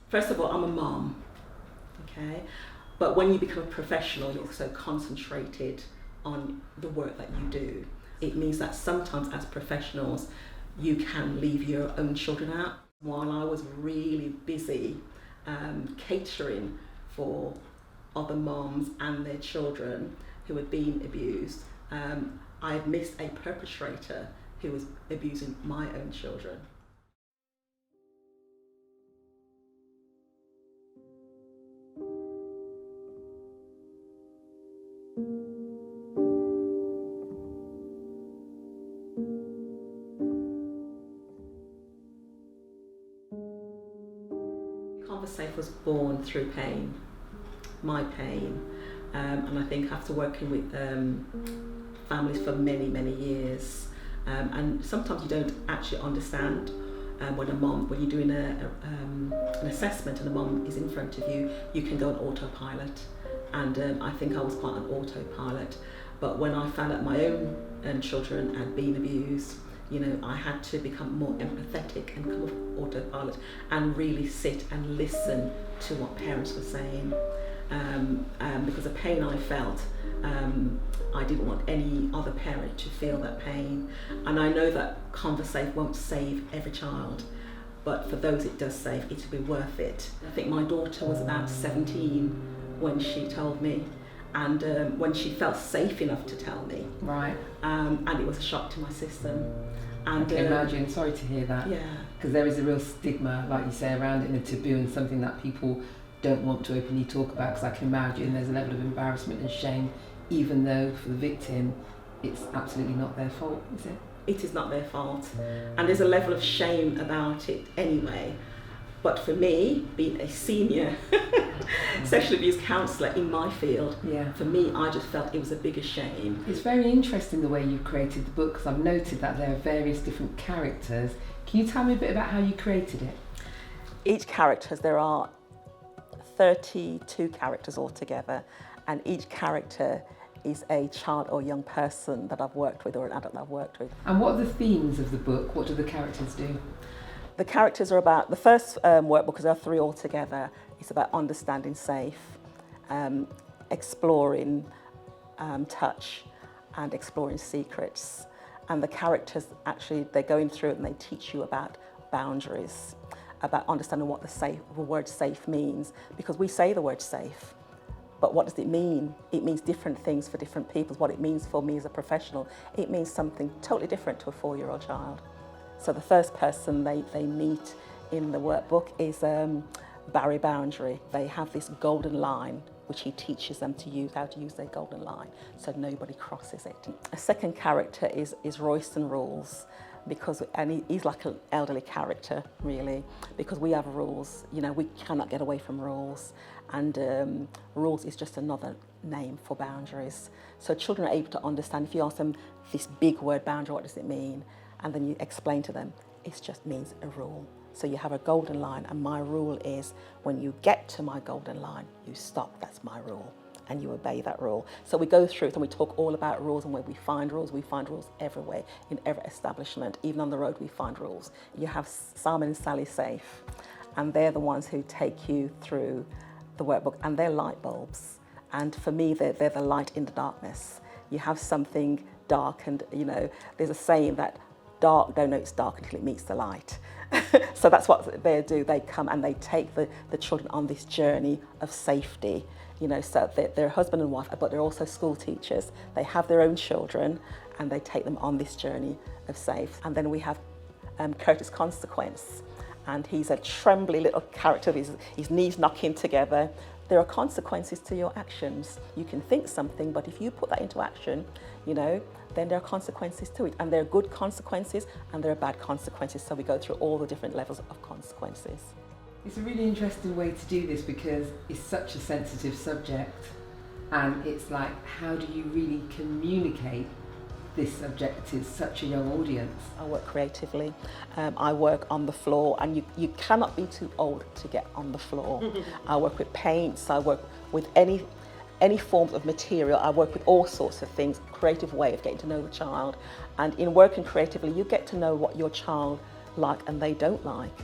First of all, I'm a mum, okay? But when you become a professional, you're also concentrated on the work that you do. It means that sometimes as professionals, you can leave your own children out. While I was really busy catering for other mums and their children who had been abused, I had missed a perpetrator who was abusing my own children. ConverSafe was born through pain, my pain, and I think after working with families for many, many years, and sometimes you don't actually understand when you're doing an assessment and a mum is in front of you, you can go on autopilot, and I think I was quite on autopilot, but when I found out my own children had been abused, you know, I had to become more empathetic and come off autopilot and really sit and listen to what parents were saying. Because the pain I felt, I didn't want any other parent to feel that pain. And I know that ConverSafe won't save every child, but for those it does save, it'll be worth it. I think my daughter was about 17 when she told me, and when she felt safe enough to tell me. Right. And it was a shock to my system. And, I can imagine, sorry to hear that. Yeah. Because there is a real stigma, like you say, around it, and a taboo, and something that people don't want to openly talk about, because I can imagine there's a level of embarrassment and shame, even though for the victim it's absolutely not their fault, is it? It is not their fault, and there's a level of shame about it anyway. But for me, being a senior sexual abuse counsellor in my field, yeah, for me, I just felt it was a bigger shame. It's very interesting the way you've created the book, because I've noted that there are various different characters. Can you tell me a bit about how you created it? Each character, there are 32 characters altogether, and each character is a child or young person that I've worked with or an adult that I've worked with. And what are the themes of the book? What do the characters do? The characters are about, the first workbook, because there are 3 altogether, is about understanding safe, exploring touch, and exploring secrets. And the characters actually, they're going through it and they teach you about boundaries, about understanding what the word safe means, because we say the word safe, but what does it mean? It means different things for different people. What it means for me as a professional, it means something totally different to a 4-year-old child. So the first person they meet in the workbook is Barry Boundary. They have this golden line, which he teaches them to use, how to use their golden line, so nobody crosses it. A second character is Royston Rules, and he's like an elderly character, really, because we have rules. You know, we cannot get away from rules, and rules is just another name for boundaries. So children are able to understand. If you ask them this big word boundary, what does it mean? And then you explain to them, it just means a rule. So you have a golden line, and my rule is when you get to my golden line, you stop, that's my rule, and you obey that rule. So we go through it and we talk all about rules and where we find rules. We find rules everywhere, in every establishment, even on the road we find rules. You have Simon and Sally Safe, and they're the ones who take you through the workbook, and they're light bulbs. And for me, they're the light in the darkness. You have something dark, and you know, there's a saying that dark, don't know it's dark until it meets the light. So that's what they do. They come and they take the children on this journey of safety. You know, so they're husband and wife, but they're also school teachers. They have their own children, and they take them on this journey of safe. And then we have Curtis Consequence, and he's a trembly little character. His knees knocking together. There are consequences to your actions. You can think something, but if you put that into action, you know, then there are consequences to it. And there are good consequences and there are bad consequences. So we go through all the different levels of consequences. It's a really interesting way to do this, because it's such a sensitive subject, and it's like, how do you really communicate this subject to such a young audience? I work creatively. I work on the floor, and you cannot be too old to get on the floor. I work with paints, I work with any form of material. I work with all sorts of things, creative way of getting to know the child. And in working creatively, you get to know what your child like and they don't like.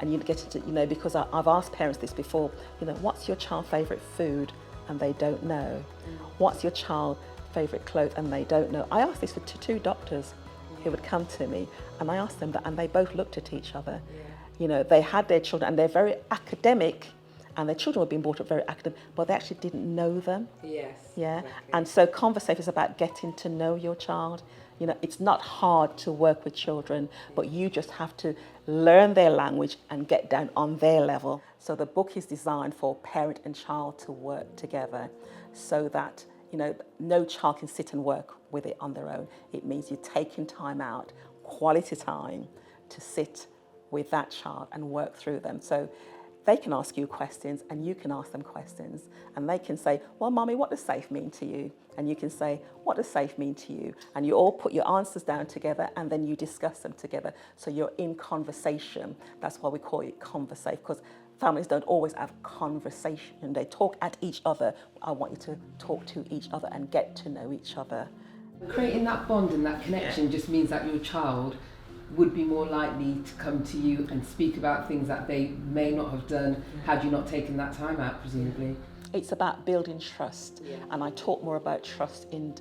and you get into, because I've asked parents this before, what's your child's favourite food? And they don't know. What's your child's favourite clothes? And they don't know. I asked this to two doctors who would come to me, and I asked them that, and they both looked at each other. They had their children, and they're very academic, and their children were being brought up very academic, but they actually didn't know them. Yes. Yeah. Exactly. And so ConverSafe is about getting to know your child. It's not hard to work with children, but you just have to learn their language and get down on their level. So the book is designed for parent and child to work together so that, no child can sit and work with it on their own. It means you're taking time out, quality time, to sit with that child and work through them. So they can ask you questions and you can ask them questions, and they can say, well, Mommy, what does safe mean to you? And you can say, what does safe mean to you? And you all put your answers down together, and then you discuss them together. So you're in conversation. That's why we call it ConverSafe, because families don't always have conversation. They talk at each other. I want you to talk to each other and get to know each other. Creating that bond and that connection just means that your child would be more likely to come to you and speak about things that they may not have done had you not taken that time out, presumably. It's about building trust, and I talk more about trust in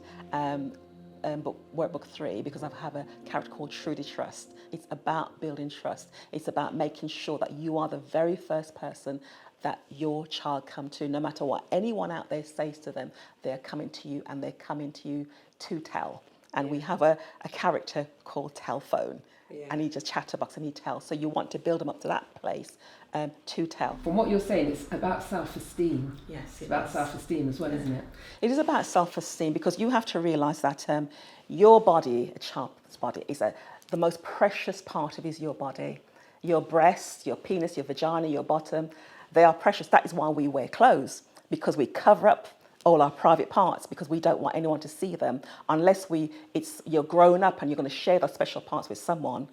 Workbook 3 because I have a character called Trudy Trust. It's about building trust. It's about making sure that you are the very first person that your child come to, no matter what anyone out there says to them. They're coming to you, and they're coming to you to tell. And we have a character called Telephone, and he just chatterbox and he tells. So you want to build them up to that place to tell. From what you're saying, it's about self-esteem. Yes, it's about self-esteem as well, isn't it? It is about self-esteem, because you have to realise that your body, a child's body, is the most precious part of your body. Your breasts, your penis, your vagina, your bottom, they are precious. That is why we wear clothes, because we cover up all our private parts, because we don't want anyone to see them unless you're grown up and you're going to share those special parts with someone,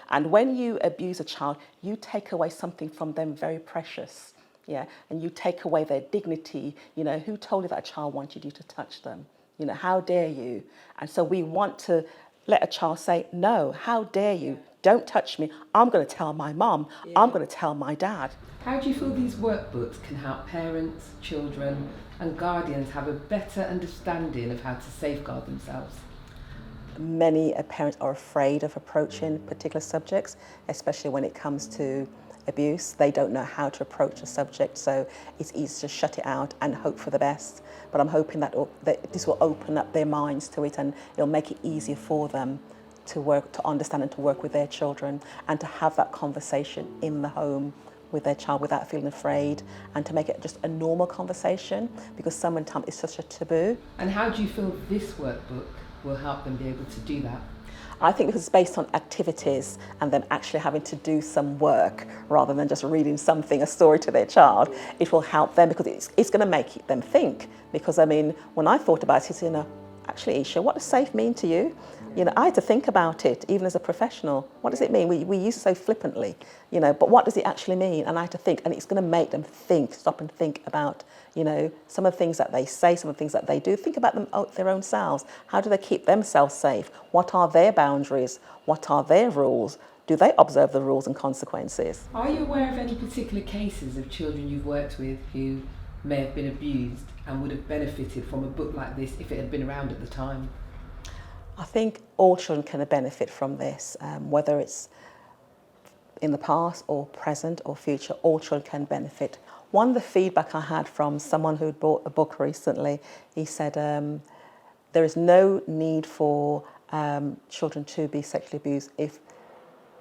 And when you abuse a child, you take away something from them very precious, and you take away their dignity. Who told you that a child wanted you to touch them? How dare you? And so we want to let a child say, no, how dare you? Don't touch me. I'm going to tell my mum. I'm going to tell my dad. How do you feel these workbooks can help parents, children and guardians have a better understanding of how to safeguard themselves? Many parents are afraid of approaching particular subjects, especially when it comes to abuse. They don't know how to approach a subject, so it's easy to shut it out and hope for the best. But I'm hoping that this will open up their minds to it, and it'll make it easier for them to understand and to work with their children, and to have that conversation in the home with their child without feeling afraid, and to make it just a normal conversation, because sometimes it's such a taboo. And how do you feel this workbook will help them be able to do that? I think because it's based on activities and them actually having to do some work rather than just reading a story to their child, it will help them, because it's going to make them think. Because when I thought about it, actually, Esha, what does safe mean to you? I had to think about it, even as a professional. What does it mean? We use it so flippantly, but what does it actually mean? And I had to think, and it's going to make them stop and think about, some of the things that they say, some of the things that they do. Think about their own selves. How do they keep themselves safe? What are their boundaries? What are their rules? Do they observe the rules and consequences? Are you aware of any particular cases of children you've worked with who may have been abused and would have benefited from a book like this if it had been around at the time? I think all children can benefit from this, whether it's in the past or present or future. All children can benefit. One of the feedback I had from someone who'd bought a book recently, he said there is no need for children to be sexually abused if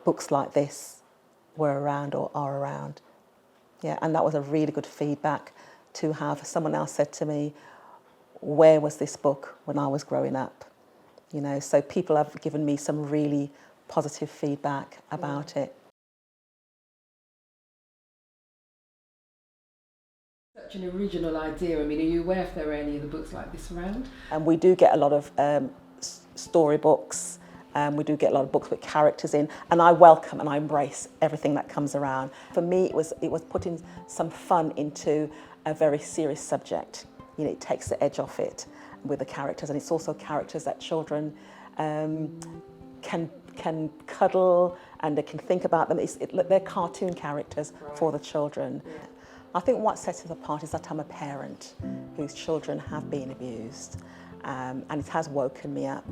books like this were around or are around. And that was a really good feedback to have. Someone else said to me, where was this book when I was growing up? So people have given me some really positive feedback about it. Such an original idea. Are you aware if there are any other books like this around? And we do get a lot of storybooks. We do get a lot of books with characters in, and I welcome and I embrace everything that comes around. For me, it was putting some fun into a very serious subject. It takes the edge off it with the characters, and it's also characters that children can can cuddle and they can think about them. They're cartoon characters for the children. Yeah. I think what sets us apart is that I'm a parent whose children have been abused, and it has woken me up,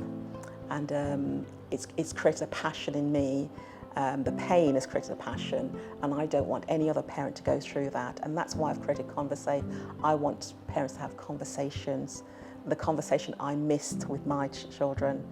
and it's created a passion in me. The pain has created a passion, and I don't want any other parent to go through that, and that's why I've created ConverSafe. I want parents to have conversations, the conversation I missed with my children,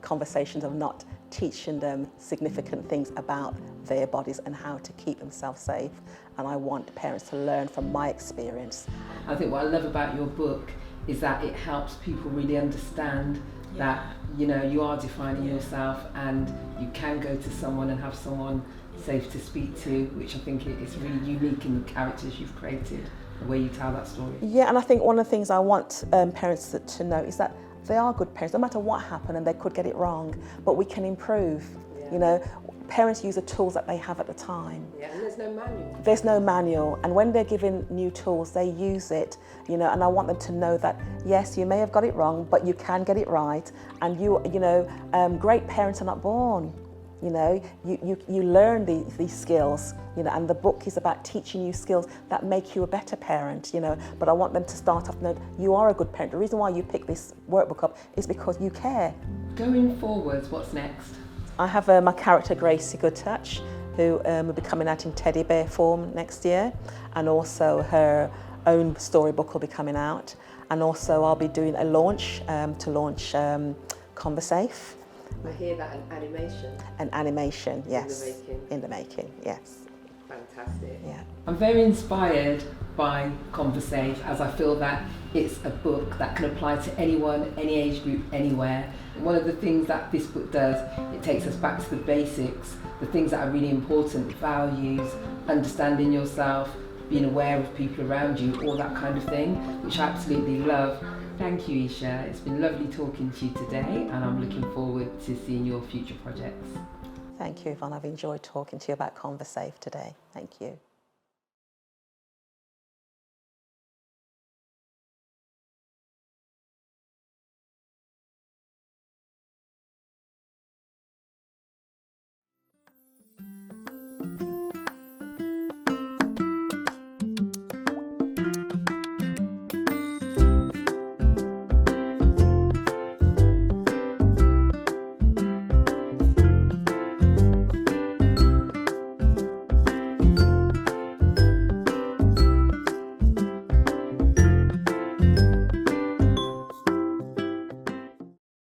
conversations of not teaching them significant things about their bodies and how to keep themselves safe. And I want parents to learn from my experience. I think what I love about your book is that it helps people really understand that, you know, you are defining yourself and you can go to someone and have someone safe to speak to, which I think is really unique in the characters you've created, the way you tell that story. Yeah, and I think one of the things I want parents to know is that they are good parents, no matter what happened, and they could get it wrong, but we can improve. You know, parents use the tools that they have at the time. Yeah, and there's no manual. There's no manual, and when they're given new tools, they use it, you know, and I want them to know that, yes, you may have got it wrong, but you can get it right, and great parents are not born. You know, you learn these skills, you know, and the book is about teaching you skills that make you a better parent, you know, but I want them to start off knowing you are a good parent. The reason why you pick this workbook up is because you care. Going forwards, what's next? I have my character Gracie Goodtouch, who will be coming out in teddy bear form next year, and also her own storybook will be coming out, and also I'll be doing a launch to launch ConverSafe. I hear that, an animation. An animation, yes. In the making. In the making, yes. Fantastic. Yeah. I'm very inspired by ConverSafe, as I feel that it's a book that can apply to anyone, any age group, anywhere. And one of the things that this book does, it takes us back to the basics, the things that are really important, values, understanding yourself, being aware of people around you, all that kind of thing, which I absolutely love. Thank you, Esha. It's been lovely talking to you today, and I'm looking forward to seeing your future projects. Thank you, Yvonne. I've enjoyed talking to you about ConverSafe today. Thank you.